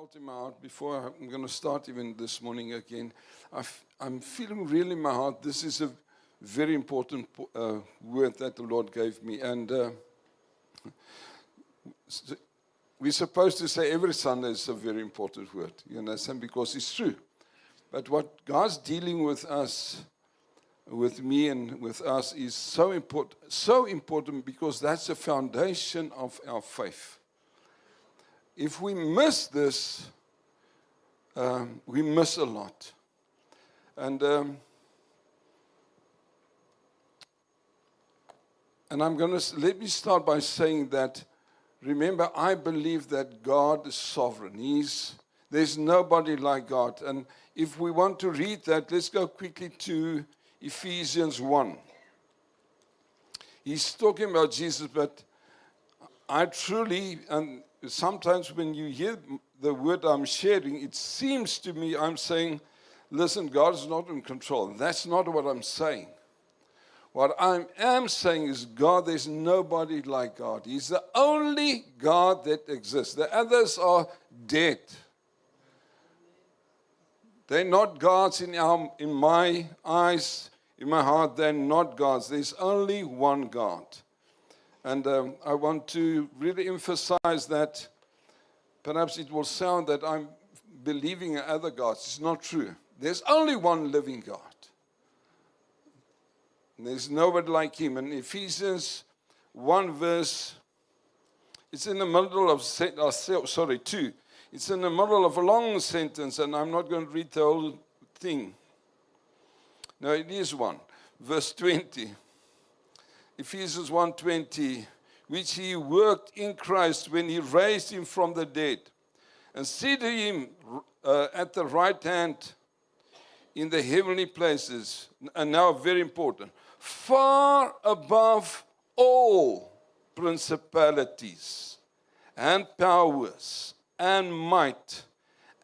felt in my heart before I'm going to start even this morning again. I'm feeling really in my heart this is a very important word that the Lord gave me. And we're supposed to say every Sunday is a very important word, you understand, because it's true. But what God's dealing with us, with me and with us, is so important because that's the foundation of our faith. If we miss this, we miss a lot. And I'm going to, let me start by saying that, remember, I believe that God is sovereign. There's nobody like God. And if we want to read that, let's go quickly to Ephesians 1. He's talking about Jesus, but I truly, and sometimes when you hear the word I'm sharing, it seems to me I'm saying, listen, God is not in control. That's not what I'm saying. What I am saying is, God, there's nobody like God. He's the only God that exists. The others are dead. They're not gods in my eyes, in my heart. They're not gods. There's only one God. And I want to really emphasize that. Perhaps it will sound that I'm believing in other gods. It's not true. There's only one living God. And there's nobody like him. And Ephesians 1 verse, it's in the middle of, 2. It's in the middle of a long sentence, and I'm not going to read the whole thing. No, it is 1. Verse 20. Ephesians 1:20, which he worked in Christ when he raised him from the dead and seated him at the right hand in the heavenly places. And now very important, far above all principalities and powers and might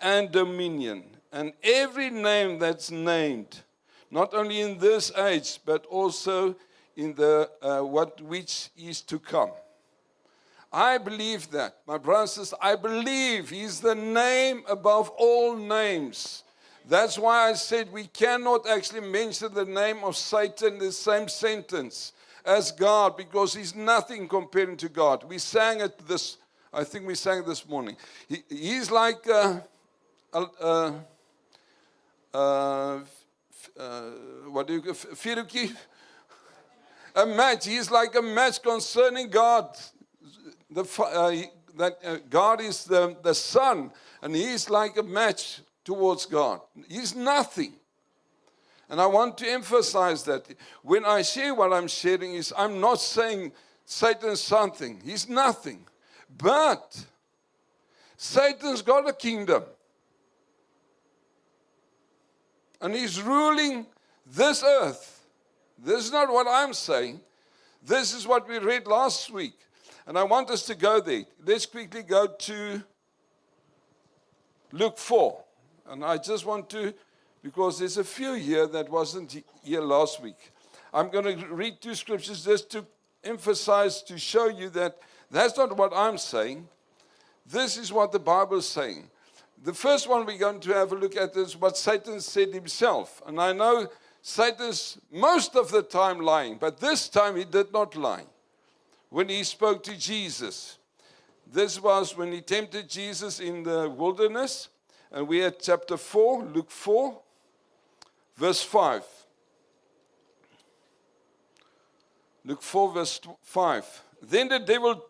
and dominion and every name that's named, not only in this age, but also in the which is to come. I believe that. My brothers and sisters, I believe he's the name above all names. That's why I said we cannot actually mention the name of Satan in the same sentence as God, because he's nothing comparing to God. We sang it I think we sang it this morning. He's like Firuki? A match. He's like a match concerning God. God is the Son, and he's like a match towards God. He's nothing. And I want to emphasize that. When I share what I'm sharing, I'm not saying Satan's something. He's nothing. But Satan's got a kingdom. And he's ruling this earth. This is not what I'm saying. This is what we read last week. And I want us to go there. Let's quickly go to Luke 4. And I just want to, because there's a few here that wasn't here last week. I'm going to read 2 scriptures just to emphasize, to show you that that's not what I'm saying. This is what the Bible is saying. The first one we're going to have a look at is what Satan said himself. And I know Satan's most of the time lying, but this time he did not lie. When he spoke to Jesus, this was when he tempted Jesus in the wilderness, and we had chapter 4, Luke 4, verse 5. Luke 4, verse 5. Then the devil,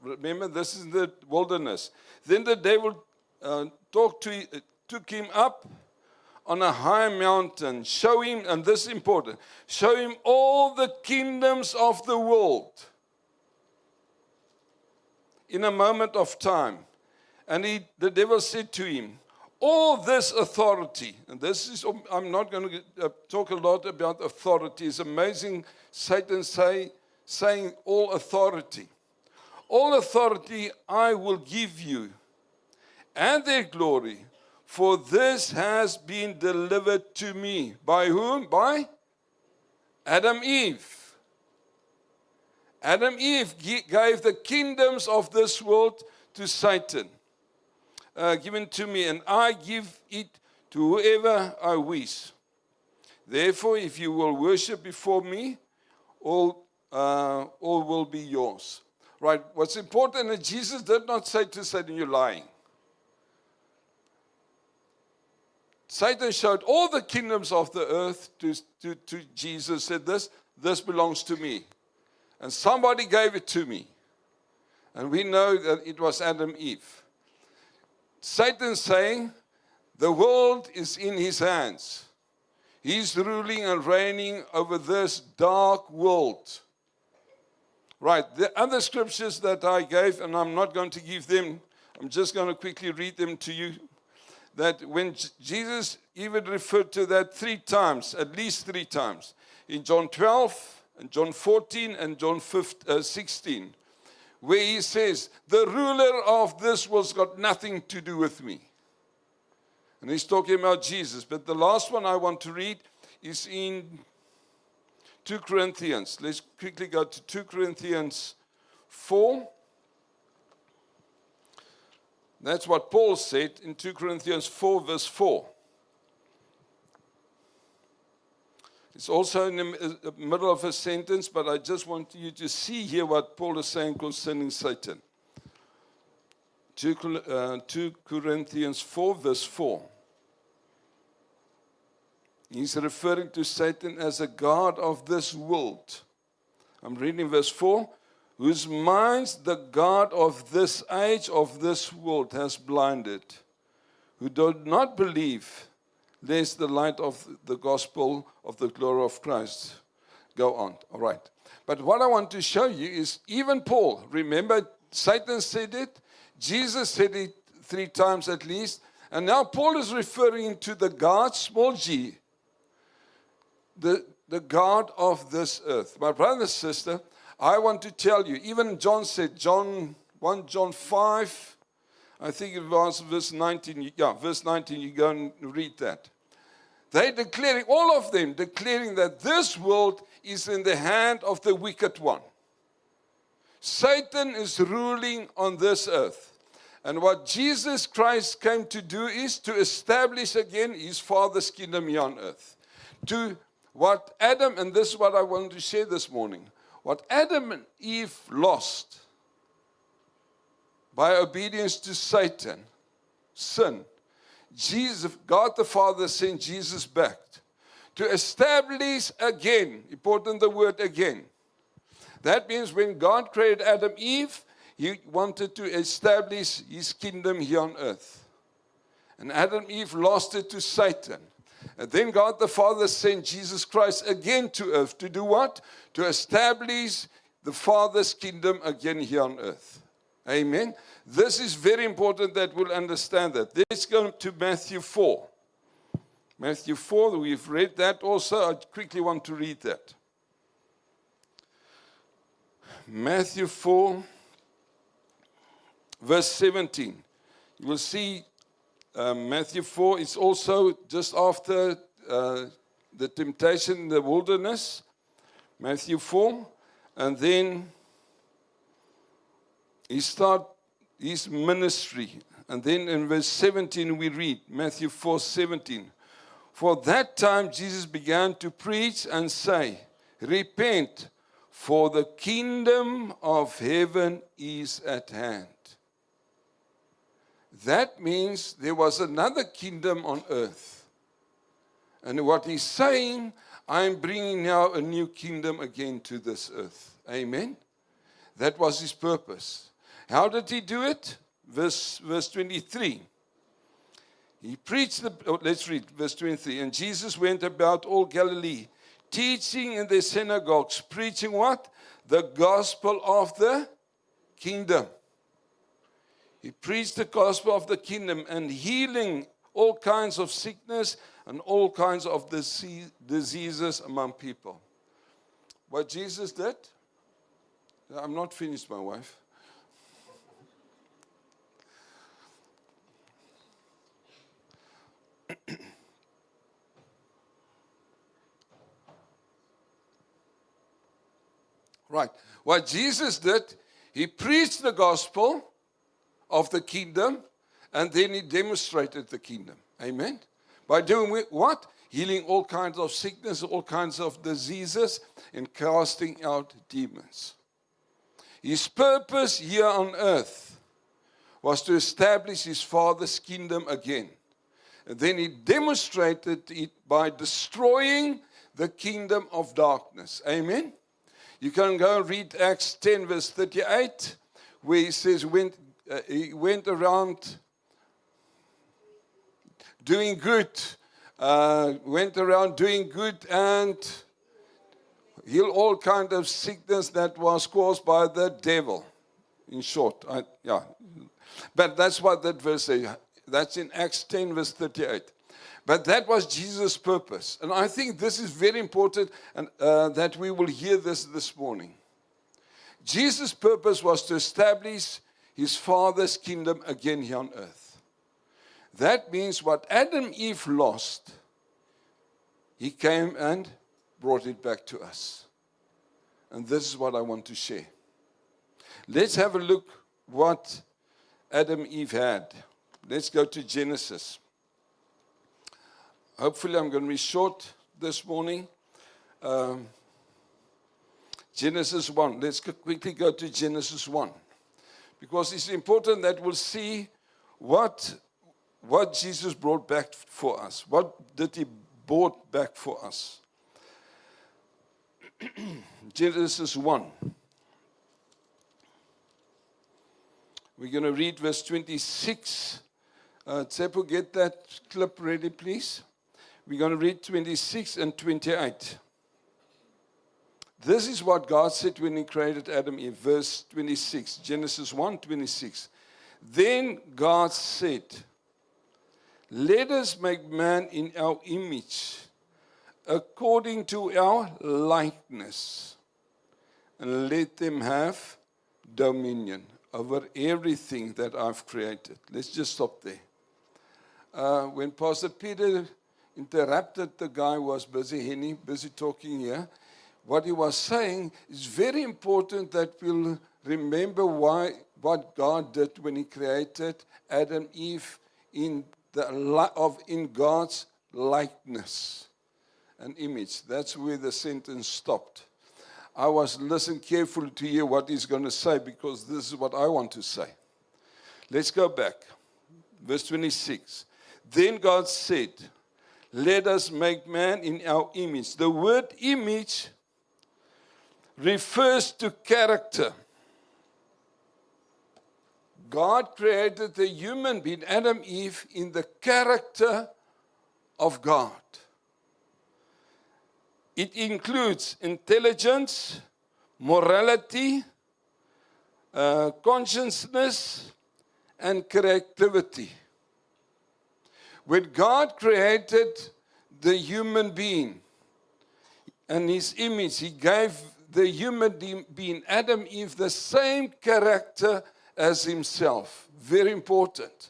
remember this is the wilderness, then the devil took him up on a high mountain, show him, and this is important, show him all the kingdoms of the world in a moment of time. And the devil said to him, all this authority, and this is, I'm not going to talk a lot about authority. It's amazing Satan saying all authority. All authority I will give you, and their glory, for this has been delivered to me. By whom? By Adam Eve. Adam Eve gave the kingdoms of this world to Satan. given to me, and I give it to whoever I wish. Therefore, if you will worship before me, all will be yours. Right, what's important is Jesus did not say to Satan, you're lying. Satan showed all the kingdoms of the earth to Jesus, said this belongs to me. And somebody gave it to me. And we know that it was Adam and Eve. Satan saying, the world is in his hands. He's ruling and reigning over this dark world. Right, the other scriptures that I gave, and I'm not going to give them, I'm just going to quickly read them to you. That when Jesus even referred to that 3 times, at least 3 times, in John 12, and John 14, and John 16, where he says, the ruler of this world's got nothing to do with me. And he's talking about Jesus. But the last one I want to read is in 2 Corinthians. Let's quickly go to 2 Corinthians 4. That's what Paul said in 2 Corinthians 4, verse 4. It's also in the middle of a sentence, but I just want you to see here what Paul is saying concerning Satan. 2 Corinthians 4, verse 4. He's referring to Satan as a god of this world. I'm reading verse 4. Whose minds the god of this age, of this world, has blinded, who do not believe, lest the light of the gospel of the glory of Christ go on. All right. But what I want to show you is even Paul, remember, Satan said it, Jesus said it 3 times at least, and now Paul is referring to the God, small g, the God of this earth. My brother and sister, I want to tell you, even John said, John 5, I think it was verse 19. Yeah, verse 19, you go and read that. They declaring, all of them declaring that this world is in the hand of the wicked one. Satan is ruling on this earth. And what Jesus Christ came to do is to establish again his Father's kingdom here on earth. To what Adam, and this is what I want to share this morning, what Adam and Eve lost by obedience to Satan, sin, Jesus, God the Father sent Jesus back to establish again, important the word again. That means when God created Adam and Eve, he wanted to establish his kingdom here on earth. And Adam and Eve lost it to Satan. And then God the Father sent Jesus Christ again to earth to do what? To establish the Father's kingdom again here on earth. Amen. This is very important that we'll understand that. Let's go to Matthew 4. Matthew 4, we've read that also. I quickly want to read that. Matthew 4, verse 17. You will see Matthew 4 is also just after the temptation in the wilderness. Matthew 4. And then he starts his ministry. And then in verse 17 we read, Matthew 4:17. For that time Jesus began to preach and say, repent, for the kingdom of heaven is at hand. That means there was another kingdom on earth. And what he's saying, I'm bringing now a new kingdom again to this earth. Amen? That was his purpose. How did he do it? Verse 23. He preached let's read verse 23. And Jesus went about all Galilee, teaching in the synagogues, preaching what? The gospel of the kingdom. He preached the gospel of the kingdom and healing all kinds of sickness and all kinds of diseases among people. What Jesus did? I'm not finished, my wife. Right. What Jesus did, he preached the gospel of the kingdom, And then he demonstrated the kingdom. Amen. By doing what? Healing all kinds of sickness, all kinds of diseases, and casting out demons. His purpose here on earth was to establish his Father's kingdom again. And then he demonstrated it by destroying the kingdom of darkness. Amen. You can go and read Acts 10 verse 38, where he says he went around doing good, and healed all kind of sickness that was caused by the devil. In short, but that's what that verse says. That's in Acts 10 verse 38. But that was Jesus' purpose. And I think this is very important, and that we will hear this morning. Jesus' purpose was to establish his Father's kingdom again here on earth. That means what Adam Eve lost, he came and brought it back to us. And this is what I want to share. Let's have a look what Adam Eve had. Let's go to Genesis. Hopefully I'm going to be short this morning. Genesis 1. Let's quickly go to Genesis 1. Because it's important that we'll see what Jesus brought back for us. What did he brought back for us? Genesis 1. We're going to read verse 26. Tsepo, get that clip ready, please. We're going to read 26 and 28. This is what God said when he created Adam and Eve. Verse 26. Genesis 1, 26. Then God said, let us make man in our image, according to our likeness, and let them have dominion over everything that I've created. Let's just stop there. When Pastor Peter interrupted the guy who was busy talking here, what he was saying is very important that we'll remember what God did when he created Adam and Eve in God's likeness and image. That's where the sentence stopped. I was listening carefully to hear what he's going to say, because this is what I want to say. Let's go back. Verse 26. Then God said, let us make man in our image. The word image refers to character. God created the human being, Adam, Eve, in the character of God. It includes intelligence, morality, consciousness, and creativity. When God created the human being and his image, he gave the human being, Adam, Eve, the same character as himself. Very important.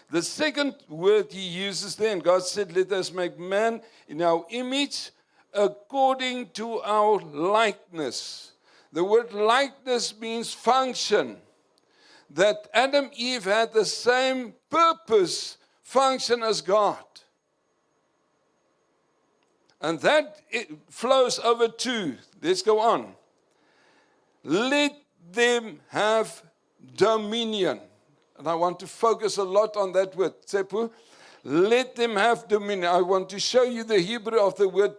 The second word he uses there, and God said, let us make man in our image according to our likeness. The word likeness means function. That Adam, Eve had the same purpose, function as God. And that flows over to, let's go on. Let them have dominion. And I want to focus a lot on that word, Tsepu. Let them have dominion. I want to show you the Hebrew of the word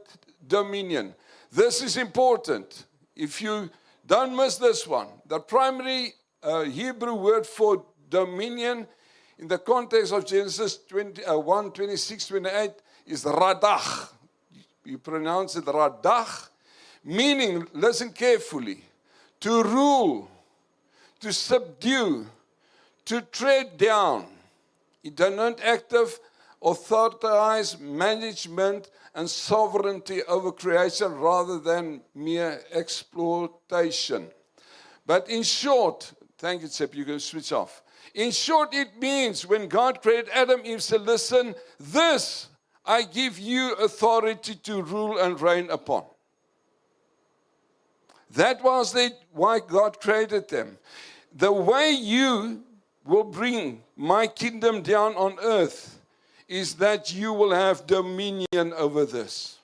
dominion. This is important. If you don't miss this one, the primary Hebrew word for dominion in the context of Genesis 1, 26, 28 is radach. You pronounce it radach, meaning, listen carefully, to rule, to subdue, to tread down. It denotes active, authorized management and sovereignty over creation rather than mere exploitation. But in short, thank you, Tsep, you can switch off. In short, it means when God created Adam, Eve said, listen, this I give you authority to rule and reign upon. That was why God created them. The way you will bring my kingdom down on earth is that you will have dominion over this.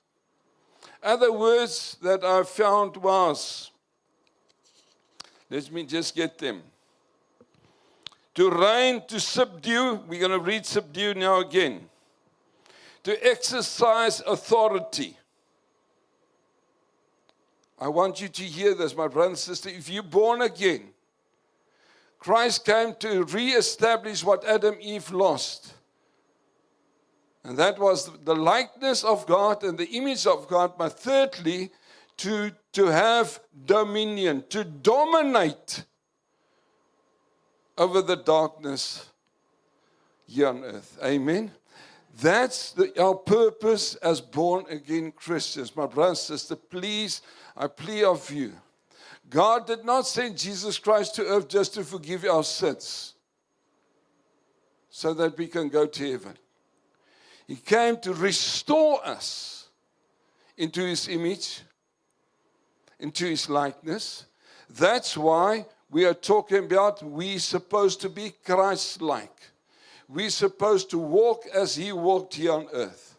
Other words that I found was, let me just get them. To reign, to subdue. We're going to read subdue now again. To exercise authority. I want you to hear this, my brother and sister. If you're born again, Christ came to reestablish what Adam and Eve lost. And that was the likeness of God and the image of God. But thirdly, to have dominion, to dominate over the darkness here on earth. Amen. That's our purpose as born-again Christians. My brother and sister, please, I plead of you. God did not send Jesus Christ to earth just to forgive our sins so that we can go to heaven. He came to restore us into His image, into His likeness. That's why we are talking about we're supposed to be Christ-like. We're supposed to walk as He walked here on earth.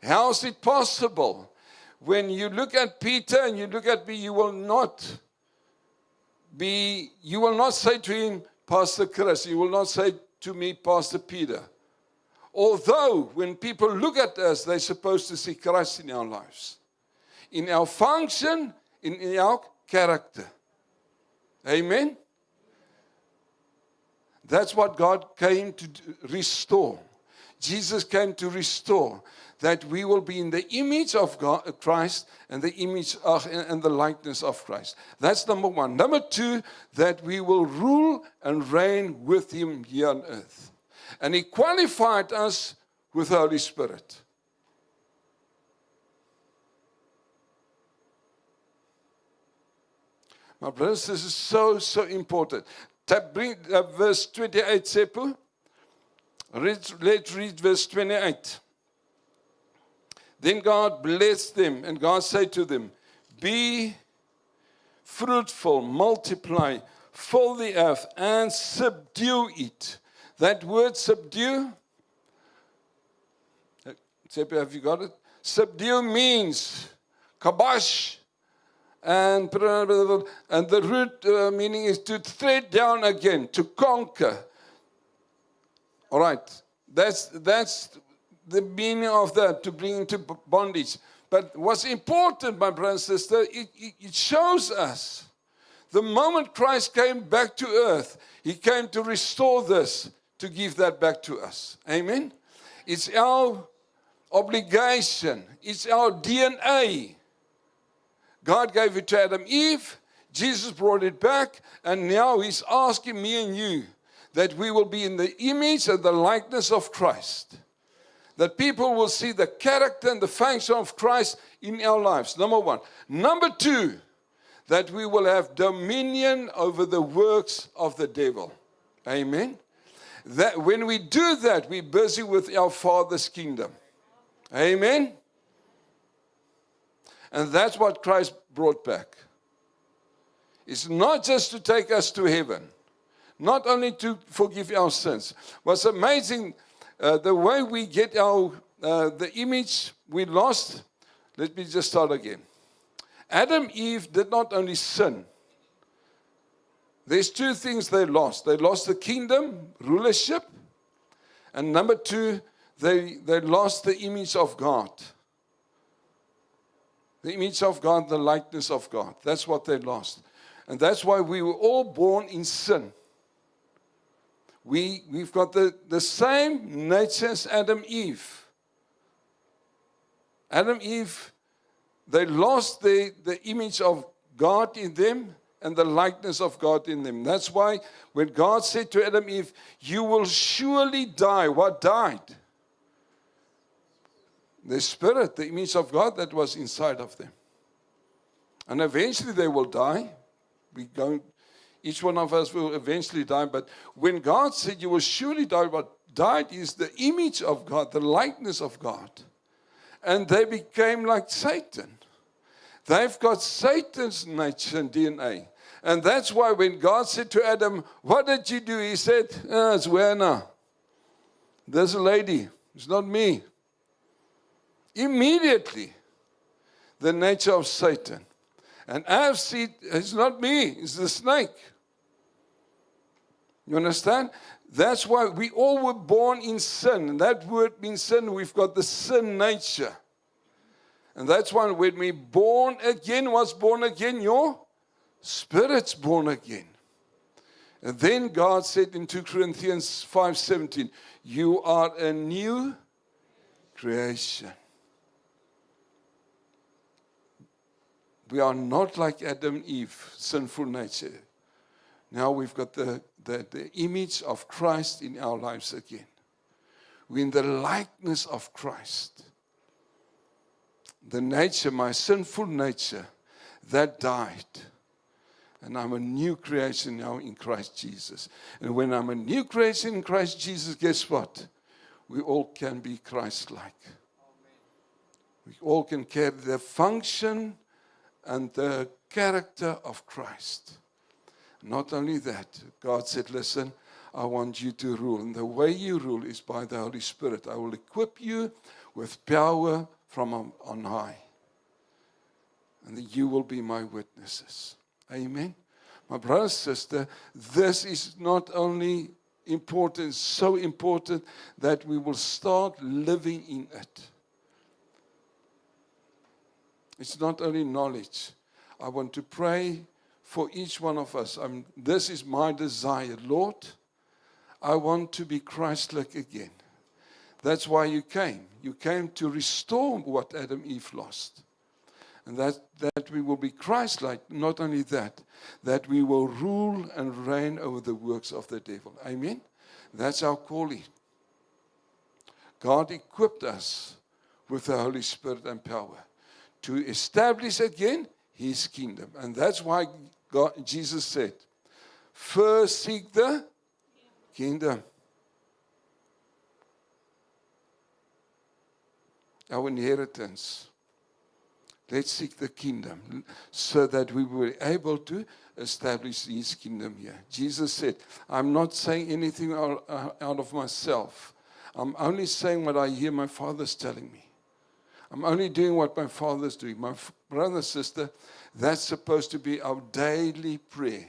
How is it possible? When you look at Peter and you look at me, you will not say to him, Pastor Chris. You will not say to me, Pastor Peter. Although when people look at us, they're supposed to see Christ in our lives, in our function, in our character. Amen? That's what God came to restore. Jesus came to restore, that we will be in the image of God, Christ, and the image of, and the likeness of Christ. That's number one. Number two, that we will rule and reign with Him here on earth. And He qualified us with the Holy Spirit. My brothers, this is so important. Bring verse 28, Sepu. Let's read verse 28. Then God blessed them, and God said to them, be fruitful, multiply, fill the earth, and subdue it. That word subdue, Sepu, have you got it? Subdue means kabash, and the root meaning is to tread down again, to conquer. All right, that's the meaning of that, to bring into bondage. But what's important, my brother and sister, it shows us the moment Christ came back to earth, He came to restore this, to give that back to us. Amen? It's our obligation. It's our DNA. God gave it to Adam and Eve. Jesus brought it back. And now He's asking me and you that we will be in the image and the likeness of Christ. That people will see the character and the function of Christ in our lives. Number one. Number two, that we will have dominion over the works of the devil. Amen. That when we do that, we're busy with our Father's kingdom. Amen. And that's what Christ brought back. It's not just to take us to heaven, not only to forgive our sins. What's amazing, the way we get the image we lost. Let me just start again. Adam and Eve did not only sin. There's two things they lost. They lost the kingdom, rulership. And number two, they lost the image of God. The image of God, the likeness of God. That's what they lost. And that's why we were all born in sin. We've got the same nature as Adam and Eve. Adam and Eve, they lost the image of God in them and the likeness of God in them. That's why when God said to Adam and Eve, you will surely die. What died? The spirit, the image of God that was inside of them. And eventually they will die. Each one of us will eventually die. But when God said you will surely die, what died is the image of God, the likeness of God. And they became like Satan. They've got Satan's nature and DNA. And that's why when God said to Adam, what did you do? He said, it's Werner. There's a lady. It's not me. Immediately, the nature of Satan. And I've seen, it's not me, it's the snake. You understand? That's why we all were born in sin. And that word means sin. We've got the sin nature. And that's why when we born again, what's born again? Your spirit's born again. And then God said in 2 Corinthians 5:17, you are a new creation. We are not like Adam and Eve, sinful nature. Now we've got the image of Christ in our lives again. We're in the likeness of Christ. The nature, my sinful nature, that died. And I'm a new creation now in Christ Jesus. And when I'm a new creation in Christ Jesus, guess what? We all can be Christ-like. We all can carry the function and the character of Christ. Not only that, God said, listen, I want you to rule. And the way you rule is by the Holy Spirit. I will equip you with power from on high. And you will be my witnesses. Amen. My brother and sister, this is not only important, it's so important that we will start living in it. It's not only knowledge. I want to pray for each one of us. This is my desire. Lord, I want to be Christ-like again. That's why you came. You came to restore what Adam and Eve lost. And that we will be Christ-like. Not only that we will rule and reign over the works of the devil. Amen? That's our calling. God equipped us with the Holy Spirit and power to establish again His kingdom. And that's why Jesus said, first seek the kingdom. Our inheritance. Let's seek the kingdom so that we will be able to establish His kingdom here. Jesus said, I'm not saying anything out of myself. I'm only saying what I hear my Father's telling me. I'm only doing what my Father's doing. My brother and sister, that's supposed to be our daily prayer.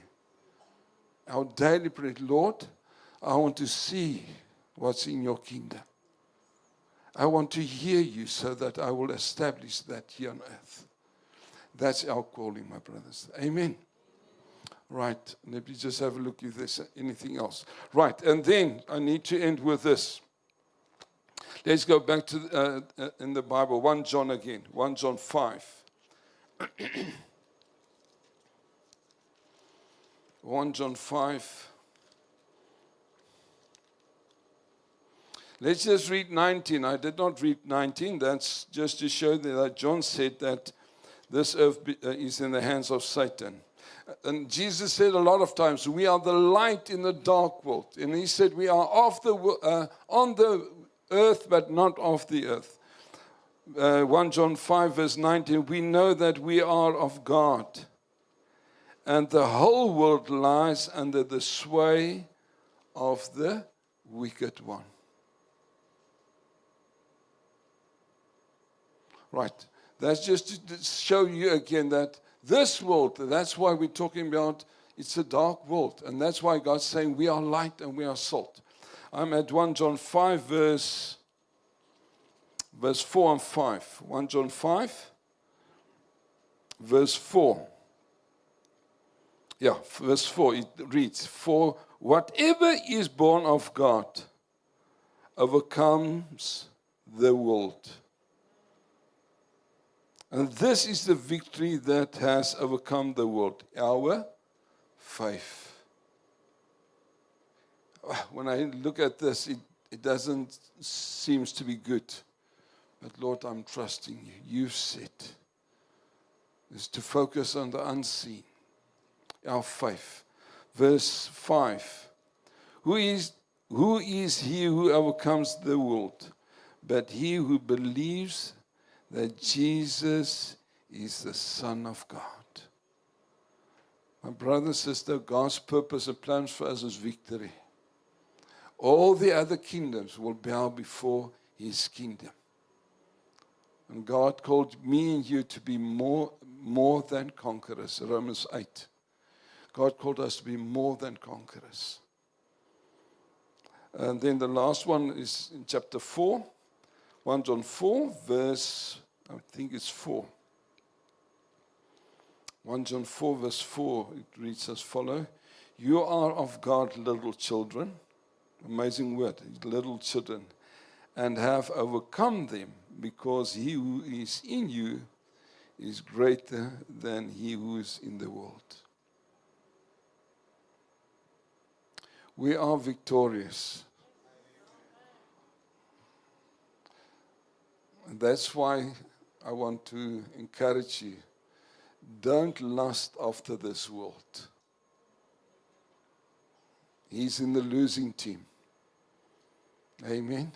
Our daily prayer. Lord, I want to see what's in your kingdom. I want to hear you so that I will establish that here on earth. That's our calling, my brothers. Amen. Right. Let me just have a look if there's anything else. Right. And then I need to end with this. Let's go back to in the Bible, 1 John again, 1 John 5. 1 John 5. Let's just read 19. I did not read 19. That's just to show that John said that this earth is in the hands of Satan. And Jesus said a lot of times, we are the light in the dark world. And He said we are on the earth, but not of the earth. 1 John 5 verse 19, we know that we are of God. And the whole world lies under the sway of the wicked one. Right. That's just to show you again that this world, that's why we're talking about it's a dark world. And that's why God's saying we are light and we are salt. I'm at 1 John 5 verse 4 and 5. 1 John 5 verse 4. Yeah, verse 4, it reads, for whatever is born of God overcomes the world. And this is the victory that has overcome the world, our faith. When I look at this, it doesn't seem to be good. But Lord, I'm trusting you. You said is to focus on the unseen, our faith. Verse 5. Who is he who overcomes the world? But he who believes that Jesus is the Son of God. My brother, sister, God's purpose and plans for us is victory. All the other kingdoms will bow before His kingdom. And God called me and you to be more than conquerors. Romans 8. God called us to be more than conquerors. And then the last one is in chapter 4. 1 John 4, verse, I think it's 4. 1 John 4, verse 4, it reads as follows. You are of God, little children. Amazing word, little children. And have overcome them, because he who is in you is greater than he who is in the world. We are victorious. And that's why I want to encourage you. Don't lust after this world. He's in the losing team. Amen.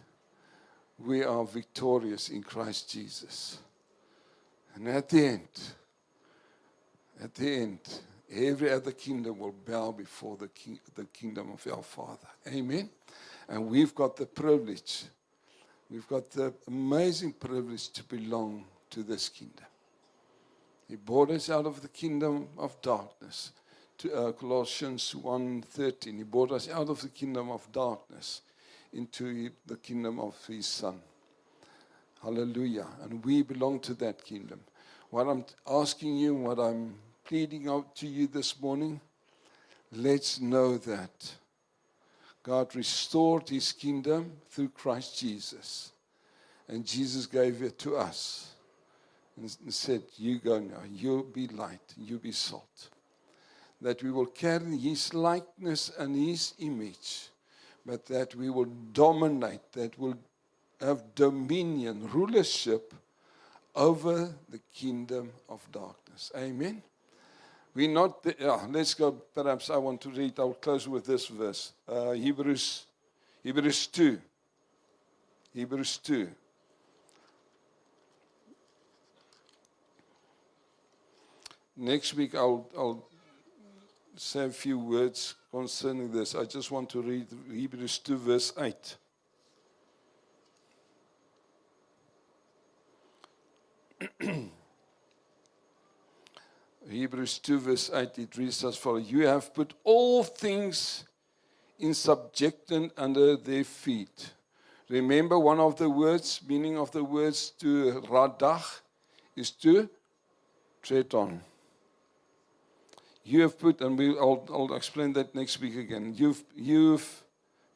We are victorious in Christ Jesus. And at the end, every other kingdom will bow before the kingdom of our Father. Amen. And we've got the privilege. We've got the amazing privilege to belong to this kingdom. He brought us out of the kingdom of darkness. To Colossians 1:13. He brought us out of the kingdom of darkness into the kingdom of His Son. Hallelujah. And we belong to that kingdom. What I'm asking you, what I'm pleading out to you this morning, let's know that God restored His kingdom through Christ Jesus. And Jesus gave it to us. And said, you go now, you be light, you be salt. That we will carry His likeness and His image, but that we will dominate, that will have dominion, rulership over the kingdom of darkness. Amen. We're not, let's go, perhaps I want to read, I'll close with this verse. Hebrews 2. Hebrews 2. Next week I'll say a few words concerning this. I just want to read Hebrews 2 verse 8. Hebrews 2 verse 8, it reads as follows. You have put all things in subjection under their feet. Remember, one of the words, meaning of the words to radach, is to tread on. You have put, and I'll explain that next week again.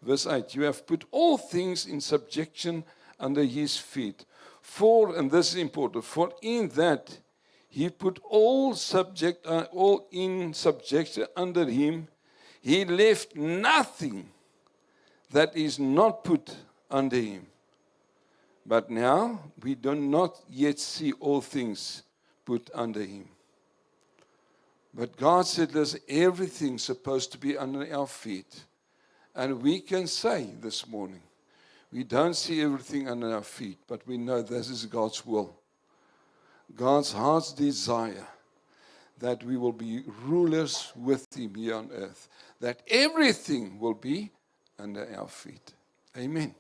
Verse 8, you have put all things in subjection under His feet. For, and this is important, for in that He put all in subjection under Him, He left nothing that is not put under Him. But now we do not yet see all things put under Him. But God said there's everything supposed to be under our feet. And we can say this morning, we don't see everything under our feet, but we know this is God's will. God's heart's desire that we will be rulers with Him here on earth. That everything will be under our feet. Amen.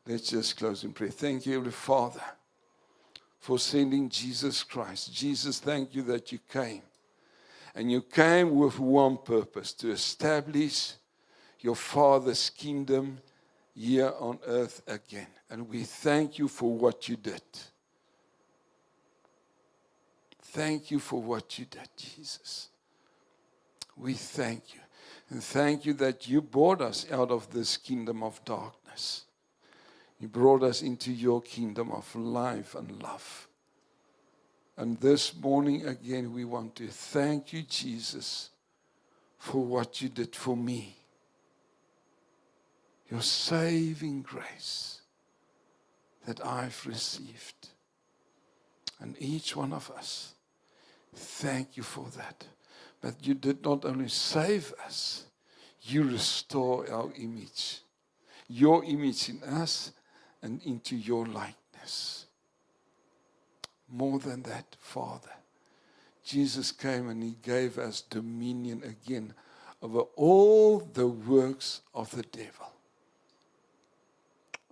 Let's just close in prayer. Thank you, Heavenly Father, for sending Jesus Christ. Jesus, thank you that you came. And you came with one purpose, to establish your Father's kingdom here on earth again. And we thank you for what you did. Thank you for what you did, Jesus. We thank you. And thank you that you brought us out of this kingdom of darkness. You brought us into your kingdom of life and love. And this morning again, we want to thank you, Jesus, for what you did for me. Your saving grace that I've received. And each one of us, thank you for that. But you did not only save us, you restore our image. Your image in us and into your likeness. More than that, Father, Jesus came and he gave us dominion again over all the works of the devil.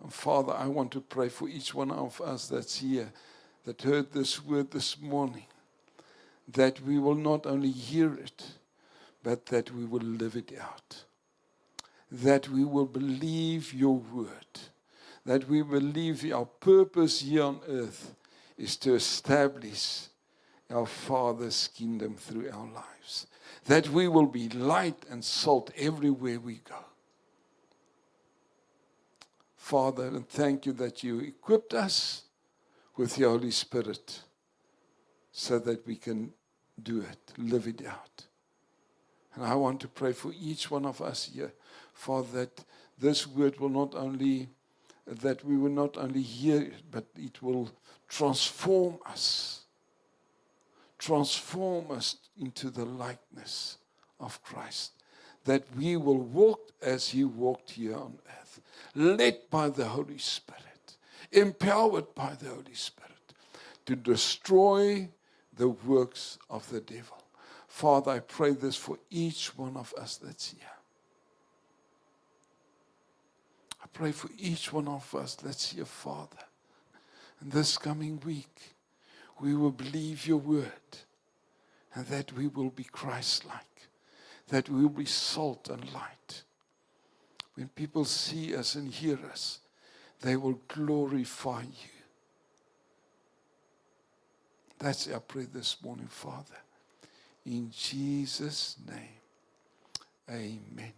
And Father, I want to pray for each one of us that's here, that heard this word this morning, that we will not only hear it, but that we will live it out. That we will believe your word. That we believe our purpose here on earth is to establish our Father's kingdom through our lives. That we will be light and salt everywhere we go. Father, and thank you that you equipped us with your Holy Spirit so that we can do it, live it out. And I want to pray for each one of us here, Father, that this word will not only, that we will not only hear it, but it will transform us into the likeness of Christ. That we will walk as he walked here on earth, led by the Holy Spirit, empowered by the Holy Spirit, to destroy the works of the devil. Father, I pray this for each one of us that's here. I pray for each one of us that's here, Father. And this coming week, we will believe your word, and that we will be Christ-like, that we will be salt and light. When people see us and hear us, they will glorify you. That's our prayer this morning, Father. In Jesus' name, amen.